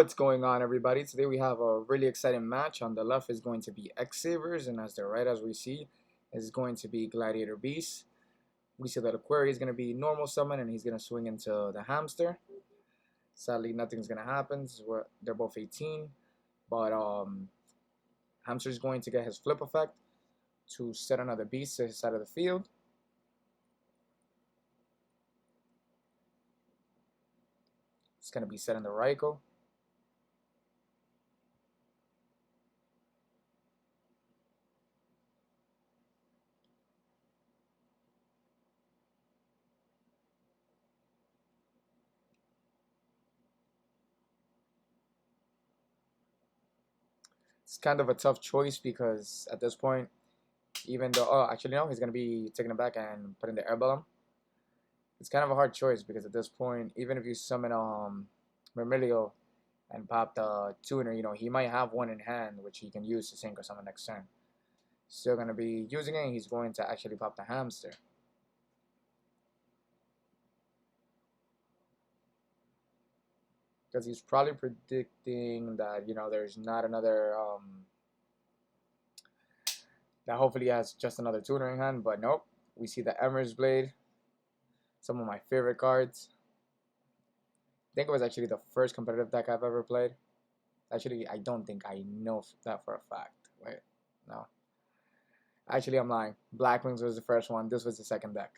What's going on, everybody? Today we have a really exciting match. On the left is going to be X-Sabers, and as the right, as we see, is going to be Gladiator Beast. We see that Aquari is going to be normal summon, and he's going to swing into the hamster. Sadly, nothing's going to happen. They're both 18, but hamster is going to get his flip effect to set another beast to his side of the field. It's going to be set in the Raikou. It's kind of a tough choice because at this point, even though, oh, actually no, he's going to be taking it back and putting the air bellum. It's kind of a hard choice because at this point, even if you summon Myrmilio and pop the tuner, he might have one in hand which he can use to sync or summon next turn. Still going to be using it, and he's going to actually pop the hamster. Because he's probably predicting that, there's not another, that hopefully has just another tuner in hand, but nope. We see the Emer's Blade, some of my favorite cards. I think it was actually the first competitive deck I've ever played. Actually, I don't think I know that for a fact. Wait, no. Actually, I'm lying. Black Wings was the first one. This was the second deck.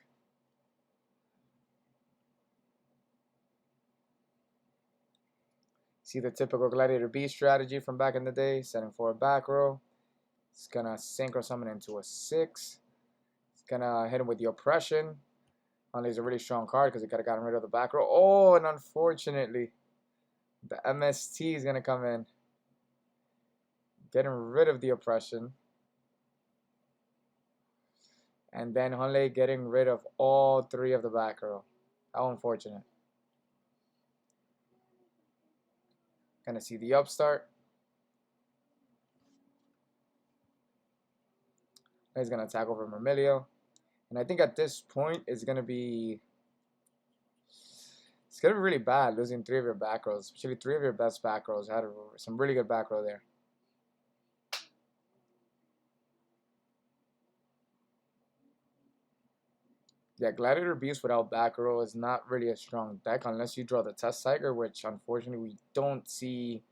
See the typical Gladiator Beast strategy from back in the day, setting for a back row. It's gonna synchro summon into a 6. It's gonna hit him with the Oppression. Only is a really strong card because it could have gotten rid of the back row. Oh, and unfortunately, the MST is gonna come in, getting rid of the Oppression. And then Hunley getting rid of all 3 of the back row. How unfortunate. Gonna see the upstart. He's gonna attack over Myrmilio. And I think at this point it's gonna be really bad losing 3 of your back rows, especially 3 of your best back rows. Had some really good back row there. Yeah, Gladiator Beast without back row is not really a strong deck unless you draw the Test Tiger, which unfortunately we don't see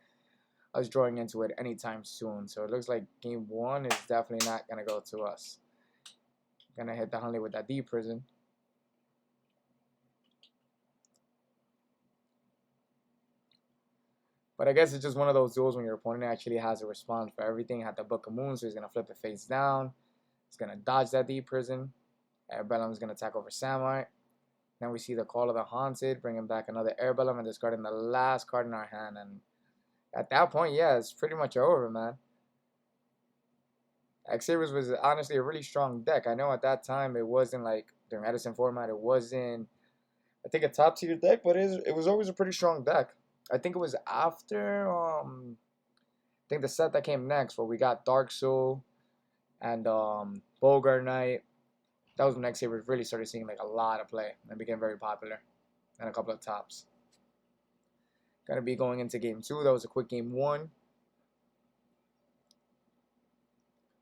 us drawing into it anytime soon. So it looks like game 1 is definitely not going to go to us. Gonna hit the Hunley with that D Prison. But I guess it's just one of those duels when your opponent actually has a response for everything. Had the Book of Moon, so he's going to flip it face down. He's going to dodge that D Prison. Air Bellum is going to attack over Samite. Then we see the Call of the Haunted, bringing back another Air Bellum and discarding the last card in our hand. And at that point, yeah, it's pretty much over, man. X-Sabers was honestly a really strong deck. I know at that time it wasn't like during Edison format, it wasn't, I think, a top tier deck, but it was always a pretty strong deck. I think it was after, I think the set that came next where we got Dark Soul and Bogart Knight. That was when X-Sabers really started seeing like a lot of play and became very popular, and a couple of tops. Gonna be going into game 2. That was a quick game 1.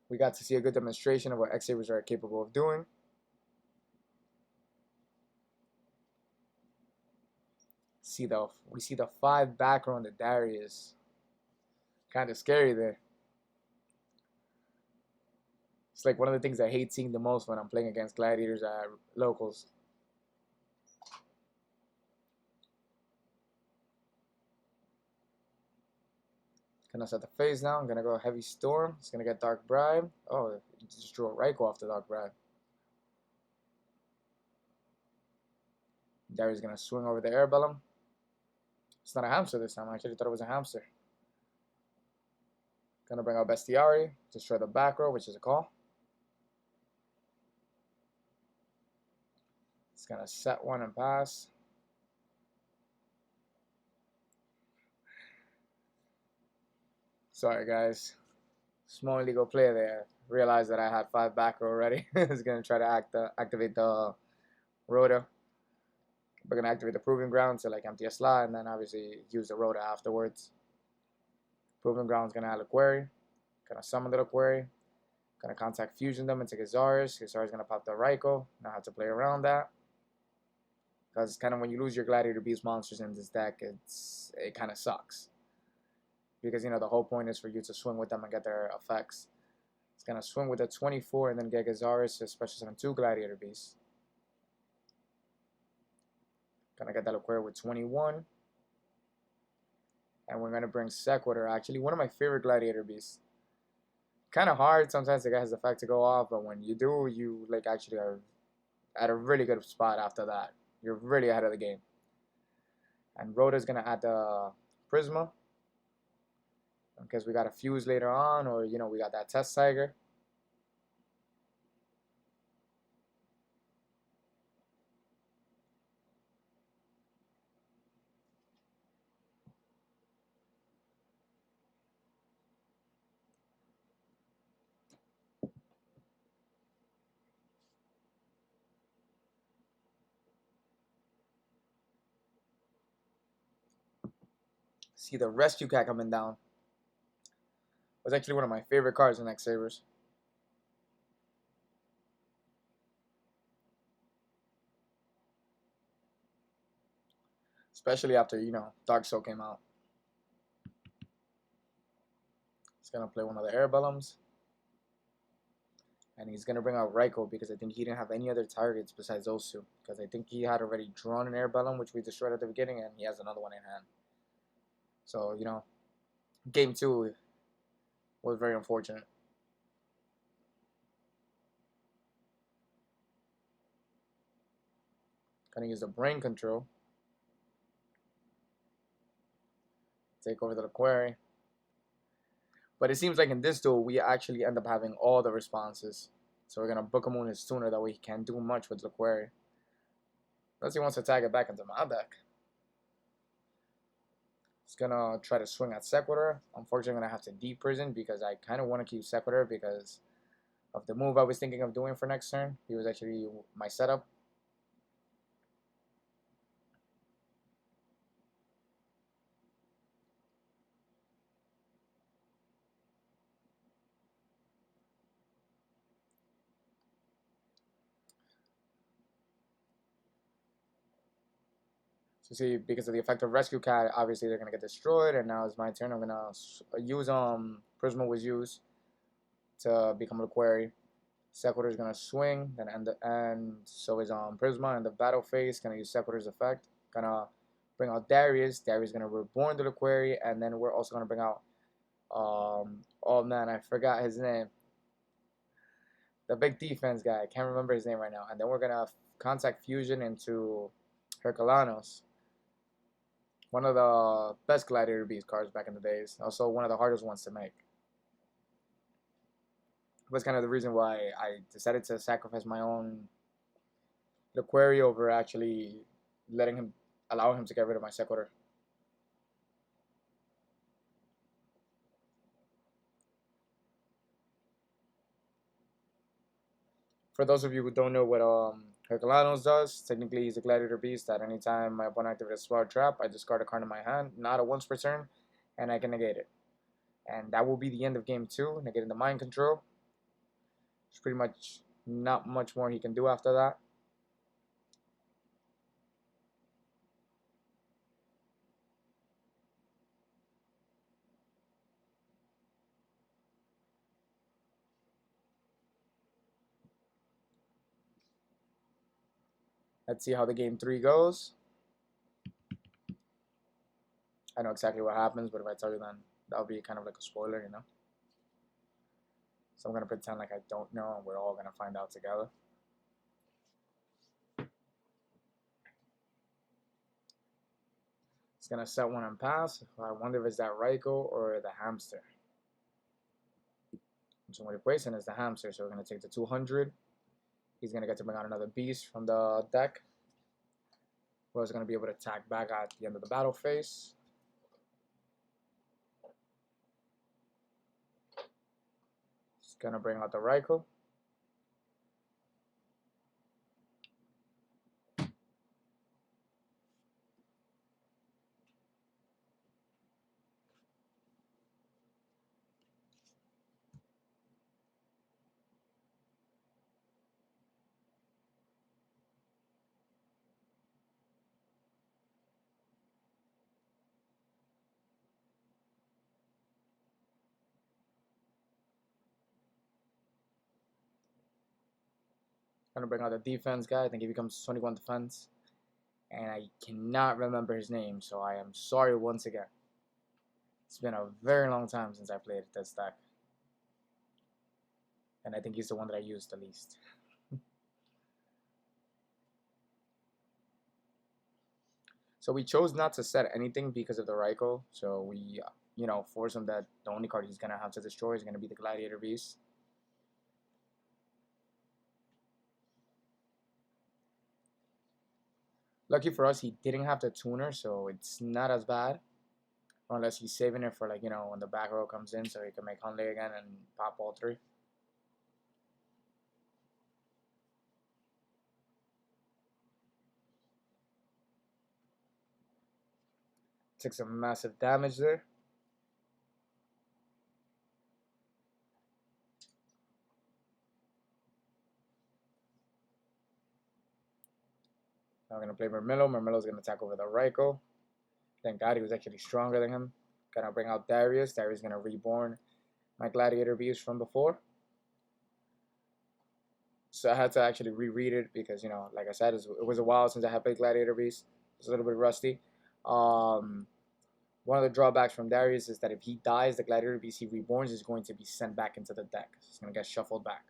We got to see a good demonstration of what X-Sabers are capable of doing. We see the 5 back row on the Darius. Kind of scary there. It's like one of the things I hate seeing the most when I'm playing against Gladiators at locals. Gonna set the phase now. I'm gonna go Heavy Storm. It's gonna get Dark Bribe. Oh, just drew a Raikou off the Dark Bribe. Darius gonna swing over the Air Bellum. It's not a hamster this time. I actually thought it was a hamster. Gonna bring out Bestiari, destroy the back row, which is a call. It's gonna set one and pass. Sorry guys, small illegal play there. Realized that I had 5 back row already. I was gonna try to activate the Rhoda. We're gonna activate the Proving Ground to like empty a slot, and then obviously use the Rhoda afterwards. Proving Ground's gonna add a query. Gonna summon the query. Gonna contact fusion them into Gazars. Gazars gonna pop the Raikou. Now have to play around that. Because kind of when you lose your Gladiator Beast monsters in this deck, it kind of sucks. Because the whole point is for you to swing with them and get their effects. It's gonna swing with a 24 and then get Gazars to special summon 2 Gladiator Beasts. Gonna get that Aquaria with 21. And we're gonna bring Sequitur, actually one of my favorite Gladiator Beasts. Kind of hard sometimes to get his effect to go off, but when you do, you like actually are at a really good spot after that. You're really ahead of the game. And Rhoda's gonna add the Prisma. Because we got a Fuse later on, or we got that Test Tiger. See the Rescue Cat coming down. Was actually one of my favorite cards in X-Sabers. Especially after, Dark Soul came out. He's going to play one of the Air Bellums. And he's going to bring out Raikou because I think he didn't have any other targets besides those two. Because I think he had already drawn an Air Bellum, which we destroyed at the beginning, and he has another one in hand. So, game 2 was very unfortunate. Going to use the Brain Control. Take over the Query. But it seems like in this duel, we actually end up having all the responses. So we're going to book him on his tuner, that way he can't do much with the Query. Unless he wants to tag it back into my deck. He's going to try to swing at Sequitur. Unfortunately, I'm going to have to de-prison because I kind of want to keep Sequitur because of the move I was thinking of doing for next turn. He was actually my setup. So see, because of the effect of Rescue Cat, obviously they're gonna get destroyed, and now it's my turn. I'm gonna use Prisma was used to become a Query. Sequitur is gonna swing, then and so is Prisma in the battle phase. Gonna use Sequitur's effect. Gonna bring out Darius. Darius is gonna reborn the Query, and then we're also gonna bring out oh man, I forgot his name. The big defense guy. I can't remember his name right now. And then we're gonna contact Fusion into Herculanos. One of the best Gladiator Beast cards back in the days. Also one of the hardest ones to make. It was kind of the reason why I decided to sacrifice my own Query over actually allowing him to get rid of my Sequitur. For those of you who don't know what Herculanos does, technically he's a Gladiator Beast. At any time my opponent activates a Sword Trap, I discard a card in my hand, not a once per turn, and I can negate it. And that will be the end of game 2, negating the Mind Control. There's pretty much not much more he can do after that. Let's see how the game 3 goes. I know exactly what happens, but if I tell you, then that'll be kind of like a spoiler, So I'm going to pretend like I don't know, and we're all going to find out together. It's going to set one and pass. I wonder if it's that Raikou or the Hamster. So what we're placing is the Hamster, so we're going to take the 200. He's going to get to bring out another beast from the deck. We're going to be able to attack back at the end of the battle phase. He's going to bring out the Raikou. Gonna bring out the defense guy. I think he becomes 21 defense. And I cannot remember his name, so I am sorry once again. It's been a very long time since I played this deck. And I think he's the one that I used the least. So we chose not to set anything because of the Raikou. So we, force him that the only card he's going to have to destroy is going to be the Gladiator Beast. Lucky for us, he didn't have the tuner, so it's not as bad. Unless he's saving it for, when the back row comes in, so he can make Hunley again and pop all three. Took some massive damage there. Now we're going to play Mermillo. Mermillo's going to attack over the Raikou. Thank God he was actually stronger than him. Gonna bring out Darius. Darius is gonna reborn my Gladiator Beast from before. So I had to actually reread it because, like I said, it was a while since I had played Gladiator Beast. It's a little bit rusty. One of the drawbacks from Darius is that if he dies, the Gladiator Beast he reborns is going to be sent back into the deck. It's going to get shuffled back.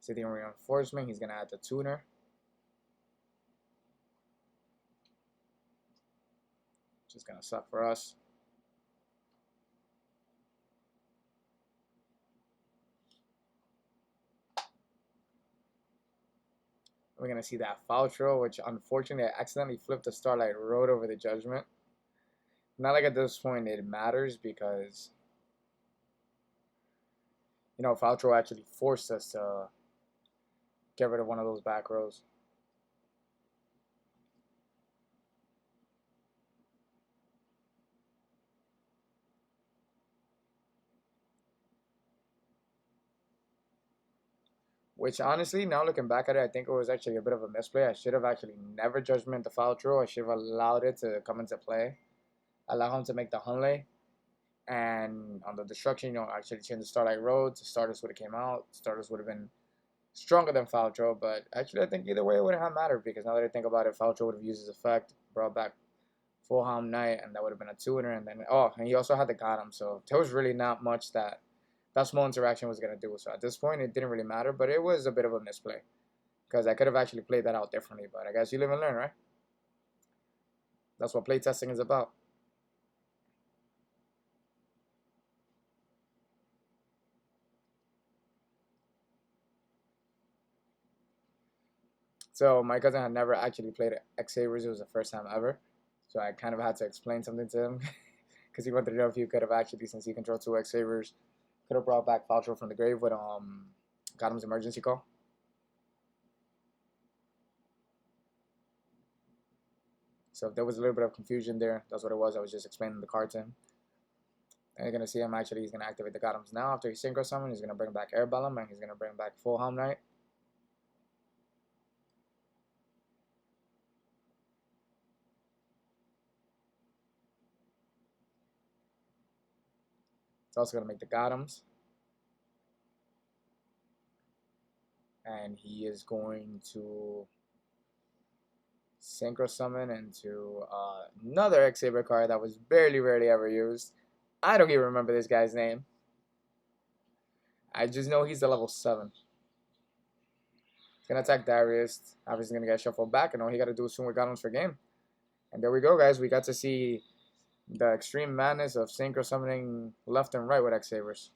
So the reinforcement, he's going to add the tuner. Which is going to suck for us. We're going to see that Faltro, which unfortunately I accidentally flipped the Starlight Road over the Judgment. Not like at this point it matters because, Faltro actually forced us to get rid of one of those back rows. Which honestly, now looking back at it, I think it was actually a bit of a misplay. I should have actually never Judgment the Faltro. I should have allowed it to come into play. Allow him to make the Hunley. And on the destruction, actually change the Starlight Road. Stardust would have came out. Stardust would have been stronger than Faltro, but actually I think either way it wouldn't have mattered because now that I think about it, Faltro would have used his effect, brought back Full Helm Knight, and that would have been a tuner, and then and he also had the Gotham, so there was really not much that small interaction was going to do. So at this point it didn't really matter, but it was a bit of a misplay because I could have actually played that out differently, but I guess you live and learn, right? That's what playtesting is about. So my cousin had never actually played X-Sabers. It was the first time ever. So I kind of had to explain something to him because he wanted to know if you could have actually, since he controlled 2 X-Sabers, could have brought back Faltro from the grave with Gotham's emergency call. So if there was a little bit of confusion there, that's what it was. I was just explaining the card to him. And you're going to see him actually, he's going to activate the Gotham's now. After he Synchro Summon, he's going to bring back Airbellum, and he's going to bring back Full Helm Knight. It's also going to make the Gothams. And he is going to Synchro Summon into another X-Saber card that was rarely ever used. I don't even remember this guy's name. I just know he's the level 7. He's going to attack Darius. Obviously going to get shuffled back, and all he got to do is swing with Gothams for game. And there we go, guys. We got to see the extreme madness of Synchro Summoning left and right with X-Sabers.